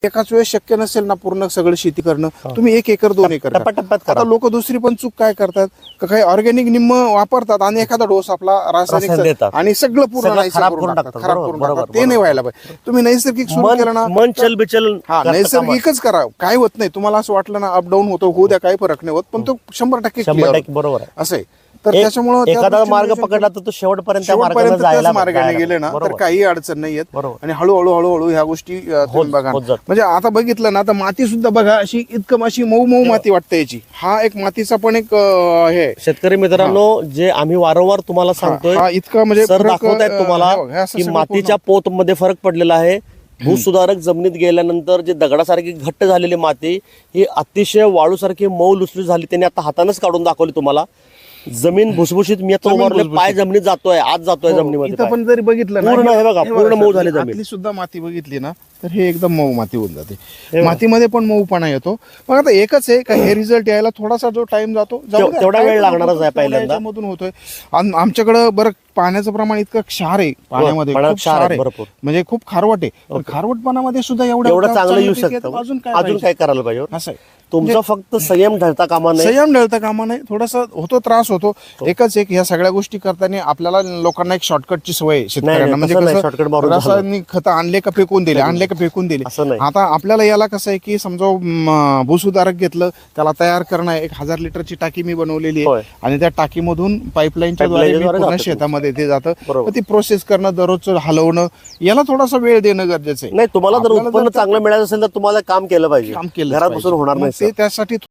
एकाच वेळेस शक्य नसेल ना पूर्ण सगळं शेती करणं, तुम्ही 1 एकर 2 एकर करा. टप्प्याटप्प्यात करा. आता लोक दुसरी पण चूक काय करतात, काही ऑर्गॅनिक निम्म वापरतात आणि एखादा डोस आपला रासायनिक रासायनिक देतात. आणि सगळं पूर्ण सगळं नाहीसं खराब करून करून टाकतात, टाकतात. खराब बरोबर, करून बरोबर, टाकतात. ते नाही व्हायला पाहिजे. तुम्ही नैसर्गिक सुरू केलं ना, मन चलबिचल हा नैसर्गिकच करा, काय होत नाही. तुम्हाला असं वाटलं ना अपडाऊन होतो, होऊ द्या, काही फरक नाही होत, पण तो 100% 100% बरोबर आहे. असं आहे. तर त्याच्यामुळं त्या एखादा गोष्टी मार्ग नियोजन पकडला तर तो शेवटपर्यंत त्या मार्गाने शेवटपर्यंत त्याच जायला मार्गाने गेले ना तर बरोबर. काही अडचण नाही येत. बरोबर. आणि हळूहळू हळूहळू ह्या गोष्टी तुम्ही बघा होत जात. म्हणजे आता बघितलं ना, आता माती सुद्धा बघा अशी इतकं अशी मऊ मऊ माती वाटते याची. हा एक मातीचा पण एक हे आहे. शेतकरी मित्रांनो, जे आम्ही वारंवार तुम्हाला सांगतोय, हा इतका म्हणजे सर फरक, दाखवतायत तुम्हाला हे असं की सगळं मातीच्या पोत मध्ये फरक पडलेला आहे. भूसुधारक जमिनीत गेल्यानंतर जे दगडासारखी घट्ट झालेली माती ही अतिशय वाळूसारखी मऊ लुसलुस झाली. त्यांनी आता हातानेच काढून दाखवली तुम्हाला. जमीन भुसभुशीत, मी आता जमीन उभारले, भुसभुशीत. पाय जमिनीत जातोय, आत जातोय जमिनीमध्ये इथं पाय. पण जरी बघितलं ना, पूर्ण हे बघा, पूर्ण मऊ झाली जमीन. आतली सुद्धा माती बघितली ना तर हे एकदम मऊ माती होऊन जाते. मातीमध्ये पण मऊपणा येतो. मग आता एकच आहे का, हे रिझल्ट यायला थोडासा जो टाइम जातो, जाऊ द्या. तेवढा काय वेळ पण लागणारच होतो, आहे तेवढ्या पहिल्यांदा. याच्यामधून होतोय. आमच्याकडं बरं पाण्याचं प्रमाण इतकं क्षार आहे पाण्यामध्ये, पाण्यात खूप क्षार क्षार आहे आहे, भरपूर. म्हणजे खूप खारवट आहे. पण खारवटपणामध्ये सुद्धा एवढं चांगलं येऊ शकतं. अजून अजून काय काय करायला पाहिजे? असं आहे. तुमचा फक्त संयम ढळता कामा नये. संयम ढळता कामा नाही. थोडासा होतो, त्रास होतो. एकच एक, ह्या सगळ्या गोष्टी करताना आपल्याला लोकांना एक शॉर्टकटची सवय आहे शेतकऱ्यांना. म्हणजे तसं नाही, कसं, shortcut मारून झालं. रासायनिक खतं आणले का फेकून दिले, आणले का फेकून दिले. असं नाही. आता आपल्याला याला कसं आहे की समजा भूसुधारक घेतलं, त्याला तयार करणं, 1000 लिटरची टाकी मी बनवलेली होय. आहे आणि त्या टाकीमधून पाईपलाईनच्या द्वारे Pipeline द्वारे पूर्ण जातं शेतामध्ये ते जातं. बरोबर. मग ती प्रोसेस करणं, दररोज हलवणं, याला थोडासा वेळ देणं गरजेचं आहे. नाही, तुम्हाला जर आपल्याला उत्पन्न चांगलं मिळायचं असेल तर तुम्हाला काम केलं पाहिजे. काम केलं घरात बसून होणार नाही ते सर. त्यासाठी